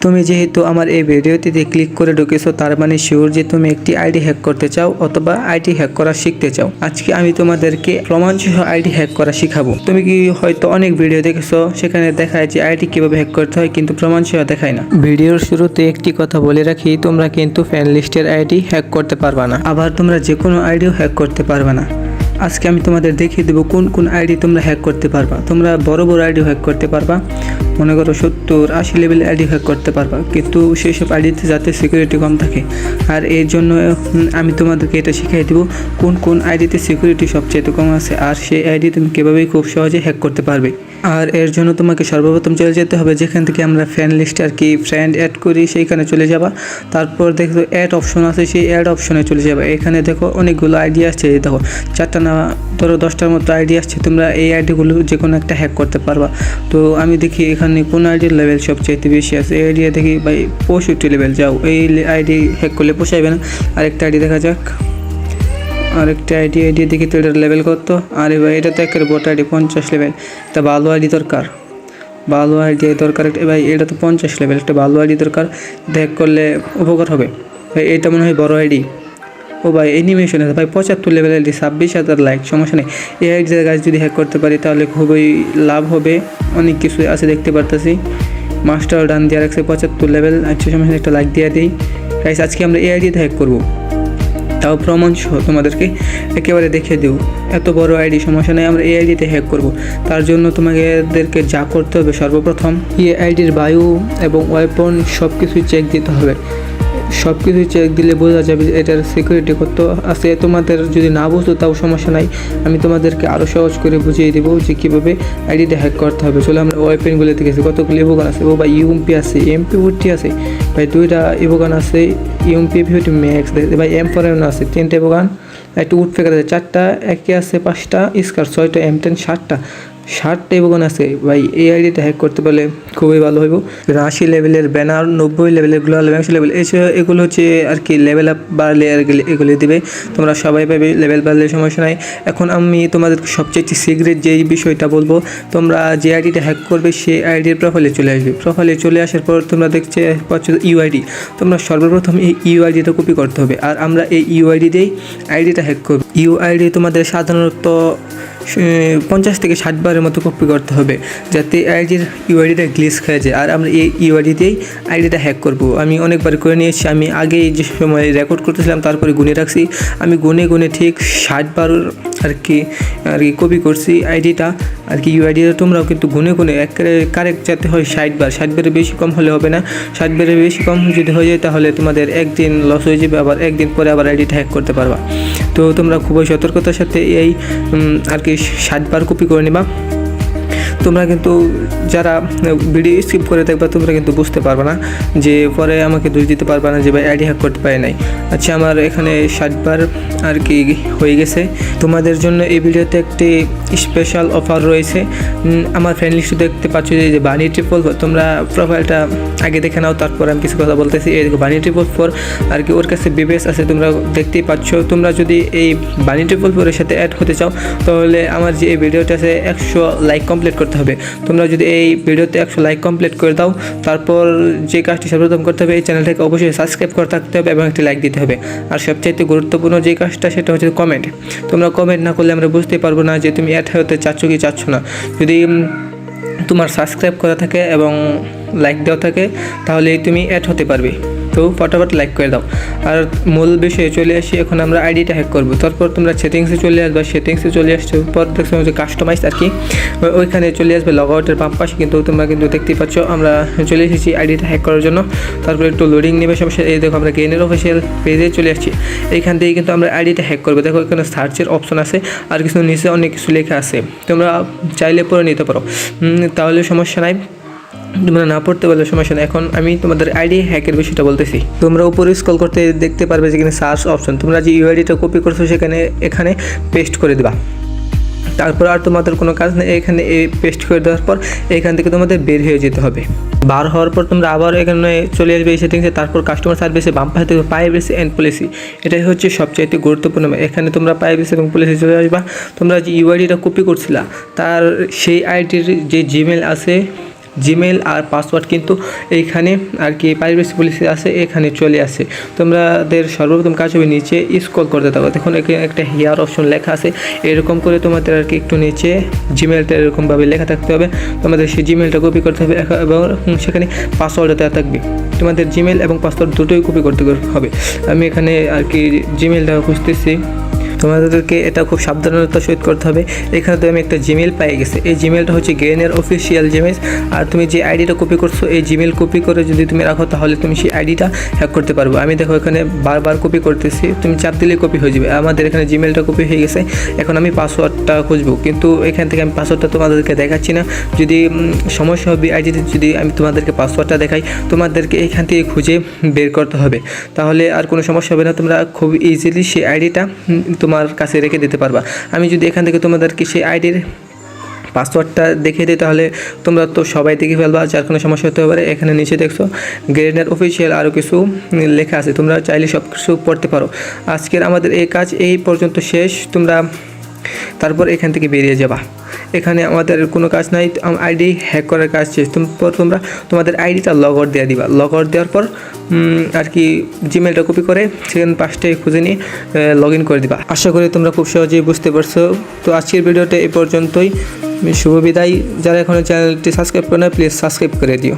তুমি যেহেতু আমার এই ভিডিওটিতে ক্লিক করে ঢুকেছো তার মানে শিওর যে তুমি একটি আইডি হ্যাক করতে চাও অথবা আইডি হ্যাক করা শিখতে চাও। আজকে আমি তোমাদেরকে প্রমাণসহ আইডি হ্যাক করা শিখাবো। তুমি কি হয়তো অনেক ভিডিও দেখেছো, সেখানে দেখায় যে আইডি কিভাবে হ্যাক করতে হয়, কিন্তু প্রমাণসহ দেখায় না। ভিডিওর শুরুতে একটি কথা বলে রাখি, তোমরা কিন্তু ফ্রেন্ড লিস্টের আইডি হ্যাক করতে পারবা না, আবার তোমরা যে কোনো আইডিও হ্যাক করতে পারবে না। আজকে আমি তোমাদের দেখিয়ে দেবো কোন কোন আইডি তোমরা হ্যাক করতে পারবা। তোমরা বড় বড় আইডি হ্যাক করতে পারবা, মনে করো 70-80 লেভেলের আইডি হ্যাক করতে পারবা, কিন্তু সেই সব আইডিতে যাতে সিকিউরিটি কম থাকে। আর এর জন্য আমি তোমাদেরকে এটা শিখিয়ে দেবো কোন কোন আইডিতে সিকিউরিটি সবচেয়ে কম আছে, আর সেই আইডি তুমি কীভাবে খুব সহজে হ্যাক করতে পারবে। আর এর জন্য তোমাকে সর্বপ্রথম চলে যেতে হবে যেখান থেকে আমরা ফ্রেন্ড লিস্টে আর কি ফ্রেন্ড অ্যাড করি, সেইখানে চলে যাবা। তারপর দেখো অ্যাড অপশন আছে, সেই অ্যাড অপশনে চলে যাবে। এখানে দেখো অনেকগুলো আইডি আসছে, দেখো 4টা না ধরো 10টার মতো আইডি আসছে। তোমরা এই আইডিগুলো যে কোনো একটা হ্যাক করতে পারবা। তো আমি দেখি এখানে কোন আইডির লেভেল সবচেয়ে বেশি আছে। এই আইডি দেখি ভাই 65 লেভেল, যাও এই আইডি হ্যাক করলে পোষাইবে না। আরেকটা আইডি দেখা যাক, আরেকটা আইডি দেখি তো এটার লেভেল কত। আরে ভাই এটা তো একের বট আইডি 50 লেভেল, তা ভালো আইডি দরকার, ভালো আইডি দরকার একটা। ভাই এটা তো 50 লেভেল, একটা ভালো আইডি দরকার, হ্যাক করলে উপকার হবে। ভাই এটা মনে হয় বড় আইডি। ও ভাই অ্যানিমেশন আছে ভাই 75 লেভেল আইডি, 26,000 লাইক, সমস্যা নেই। এই আইডির গাছ যদি হ্যাক করতে পারি তাহলে খুবই লাভ হবে। অনেক কিছু আছে দেখতে পারতেছি। মাস্টার ডান দিয়ে রাখছে 75 লেভেল। আচ্ছা সমস্যা নেই, একটা লাইক দিয়ে দিই। গাইস আজকে আমরা এই আইডিতে হ্যাক করবো, তাও প্রমাণ সহ তোমাদেরকে একেবারে দেখিয়ে দেব। এত বড় আইডি সমস্যা নেই, আমরা এই আইডিতে হ্যাক করব। তার জন্য তোমাদেরকে যা করতে হবে, সর্বপ্রথম এই আইডির বায়ু এবং ওয়েপন সব কিছুই চেক দিতে হবে। সব কিছুই চেক দিলে বোঝা যাবে এটার সিকিউরিটি কত আছে। তোমাদের যদি না বুঝতো তাও সমস্যা নাই, আমি তোমাদেরকে আরও সহজ করে বুঝিয়ে দেবো যে কীভাবে আইডিটা হ্যাক করতে হবে। চলো আমরা ওয়েপেনগুলো দেখেছি, কতগুলো ইভোগান আছে। ও ভাই ইউএমপি আছে, MP40 আছে ভাই, 2টা ইভোগান আছে, MP40 ম্যাক্স ভাই, M4 আছে 3টা ইভোগান, একটা উড ফেকার আছে 4টা, একে আছে 5টা, স্কার 6টা, M10 60টা ইভোগান আছে। ভাই এই আইডিটা হ্যাক করতে পারলে খুবই ভালো হইব। 80 লেভেলের ব্যানার, 90 লেভেলের গ্লোয়াল, 80 লেভেল, এগুলো হচ্ছে আর কি লেভেল আপ বাড়লে আর এগুলি দিবে। তোমরা সবাই পাবে, লেভেল বাড়লে সমস্যা নাই। এখন আমি তোমাদেরকে সবচেয়ে সিক্রেট যেই বিষয়টা বলবো, তোমরা যে আইডিটা হ্যাক করবে সেই আইডির প্রোফাইলে চলে আসবে। প্রোফাইলে চলে আসার পর তোমরা দেখতে পাচ্ছ ইউআইডি। তোমরা সর্বপ্রথম এই ইউআইডিটা কপি করতে হবে, আর আমরা এই ইউআইডি দিয়েই আইডিটা হ্যাক করব। ইউআইডি তোমাদের সাধারণত 50 থেকে 60 বারের মতো কপি করতে হবে, যাতে আইডির ইউআইডিটা গ্লিচ খেয়ে যায়। আর আমরা এই ইউআইডি দিয়েই আইডিটা হ্যাক করব। আমি অনেকবার করে নিয়েছি, আমি আগে যে সময় রেকর্ড করতেছিলাম তারপরে গুনে রাখছি। আমি গুনে ঠিক 60 বার আর কি কপি করছি আইডিটা আর কি ইউআইডিটা। তোমরাও কিন্তু গুনে কারেক্ট যাতে হয় 60 বার, 60 বারের বেশি কম হলে হবে না। 60 বারের বেশি কম যদি হয়ে যায় তাহলে তোমাদের একদিন লস হয়ে যাবে, আবার একদিন পরে আবার আইডিটা হ্যাক করতে পারবা। তো তোমরা খুবই সতর্কতার সাথে এই আর কি 60 বার কপি করে নিবা। তোমরা কিন্তু যারা ভিডিও স্কিপ করে দেখবা তোমরা কিন্তু বুঝতে পারবে না, যে পরে আমাকে দোষ দিতে পারবে না যে ভাই আইডি হ্যাক করতে পারে নাই। আচ্ছা আমার এখানে 60 বার আর কি হয়ে গেছে। তোমাদের জন্য এই ভিডিওতে একটি স্পেশাল অফার রয়েছে। আমার ফ্রেন্ড লিস্টে দেখতে পাচ্ছ যে বানি 444, তোমরা প্রোফাইলটা আগে দেখে নাও, তারপর আমি কিছু কথা বলতেছি। এই দেখো বানি 444 আর কি, ওর কাছে বিবেস আছে, তোমরা দেখতেই পাচ্ছ। তোমরা যদি এই বানি 444 এর সাথে অ্যাড হতে চাও তাহলে আমার যে এই ভিডিওটা আছে 100 লাইক কমপ্লিট করতে হবে। তোমরা যদি এই ভিডিওতে 100 লাইক কমপ্লিট করে দাও, তারপর যে কাজটি সর্বপ্রথম করতে হবে, এই চ্যানেলটাকে অবশ্যই সাবস্ক্রাইব করে থাকতে হবে এবং একটি লাইক দিতে হবে। আর সবচাইতে গুরুত্বপূর্ণ যে কাজটা সেটা হচ্ছে কমেন্ট। তোমরা কমেন্ট না করলে আমরা বুঝতে পারবো না যে তুমি অ্যাড হতে চাচ্ছ কি চাচ্ছ না। যদি তোমার সাবস্ক্রাইব করা থাকে এবং লাইক দেওয়া থাকে তাহলেই তুমি অ্যাড হতে পারবে। তো ফটাফট লাইক করে দাও। আর মূল বিষয়ে চলে আসি, এখন আমরা আইডিটা হ্যাক করবো। তারপর তোমরা সেটিংসে চলে আসবে, সেটিংসে চলে আসছে পর দেখছো যে কাস্টমাইজ আর কি, ওইখানে চলে আসবে লগ আউটের বাম পাশে। কিন্তু তোমরা কিন্তু দেখতেই পাচ্ছ আমরা চলে এসেছি আইডিটা হ্যাক করার জন্য। তারপর একটু লোডিং নেবে সমস্যা। এই দেখো আমরা গেইনের অফিসিয়াল পেজে চলে আসছি। এইখান থেকে কিন্তু আমরা আইডিটা হ্যাক করবো। দেখো এখানে সার্চের অপশন আছে, আর কিছু নিচে অনেক কিছু লেখা আছে, তোমরা চাইলে পড়ে নিতে পারো, তাহলে সমস্যা নাই। তোমরা না পড়তে পারলে সমস্যা নেই। এখন আমি তোমাদের আইডি হ্যাকের বিষয়টা বলতেছি। তোমরা উপরে স্ক্রল করতে দেখতে পারবে যেখানে সার্চ অপশন, তোমরা যে ইউআইডিটা কপি করছো এখানে পেস্ট করে দেবা। তারপর আর তোমাদের কোনো কাজ নেই, এখানে পেস্ট করে দেওয়ার পর এখান থেকে তোমাদের বের হয়ে যেতে হবে। বার হওয়ার পর তোমরা আবার এখানে চলে আসবে এই সেটিংসে। তারপর কাস্টমার সার্ভিসে বাম পাশে থেকে প্রাইভেসি অ্যান্ড পলিসি, এটাই হচ্ছে সবচাইতে গুরুত্বপূর্ণ। এখানে তোমরা প্রাইভেসি এবং পলিসি চলে আসবা। তোমরা যে ইউআইডিটা কপি করছিলা তার সেই আইডির যে জিমেল আছে জিমেল আর পাসওয়ার্ড কিন্তু এইখানে আর কি প্রাইভেসি পলিসি আছে, এখানে চলে আসে। তোমাদের সর্বপ্রথম কাজ হবে নিচে স্ক্রল করতে থাকো, দেখুন এখানে একটা হেয়ার অপশন লেখা আছে, এরকম করে তোমাদের আর কি একটু নিচে জিমেলটা এরকমভাবে লেখা থাকতে হবে। তোমাদের সেই জিমেলটা কপি করতে হবে এবং সেখানে পাসওয়ার্ডও দেওয়া থাকবে। তোমাদের জিমেল এবং পাসওয়ার্ড দুটোই কপি করতে হবে। আমি এখানে আর কি জিমেলটা খুঁজতেছি, তোমাদেরকে এটা খুব সাবধানতার সহিত করতে হবে। এখানে তো আমি একটা জিমেল পেয়ে গেছি, এই জিমেলটা হচ্ছে গেনের অফিসিয়াল জিমেল। আর তুমি যে আইডিটা কপি করছো এই জিমেল কপি করে যদি তুমি রাখো তাহলে তুমি সেই আইডিটা হ্যাক করতে পারবো। আমি দেখো এখানে বারবার কপি করতেছি, তুমি চাপ দিলেই কপি হয়ে যাবে। আমাদের এখানে জিমেলটা কপি হয়ে গেছে, এখন আমি পাসওয়ার্ডটা খুঁজবো, কিন্তু এখান থেকে আমি পাসওয়ার্ডটা তোমাদেরকে দেখাচ্ছি না। যদি সমস্যা হবে আইডিতে, যদি আমি তোমাদেরকে পাসওয়ার্ডটা দেখাই, তোমাদেরকে এখান থেকে খুঁজে বের করতে হবে, তাহলে আর কোনো সমস্যা হবে না। তোমরা খুব ইজিলি সেই আইডিটা তোমার কাছে রেখে দিতে পারবা। আমি যদি এখান থেকে তোমাদেরকে সেই আইডির পাসওয়ার্ডটা দেখিয়ে দিই তাহলে তোমরা তো সবাই দেখে ফেলবা, যার কোনো সমস্যা হতে পারে। এখানে নিচে দেখছো গেনের অফিসিয়াল আরও কিছু লেখা আছে, তোমরা চাইলে সব কিছু পড়তে পারো। আজকের আমাদের এই কাজ এই পর্যন্ত শেষ, তোমরা তারপর এখান থেকে বেরিয়ে যাবা। এখানে আমাদের কোনো কাজ নাই, আইডি হ্যাক করার কাজ শেষ। তোমরা তোমাদের আইডিটা লগ আউট দিয়ে দিবা। লগ আউট দেওয়ার পর আর কি জিমেলটা কপি করে সেখানে পাঁচটায় খুঁজে নিয়ে লগ ইন করে দিবা। আশা করি তোমরা খুব সহজেই বুঝতে পারছো। তো আজকের ভিডিওটা এই পর্যন্তই, শুভ বিদায়। যারা এখনও চ্যানেলটি সাবস্ক্রাইব করে না প্লিজ সাবস্ক্রাইব করে দিও।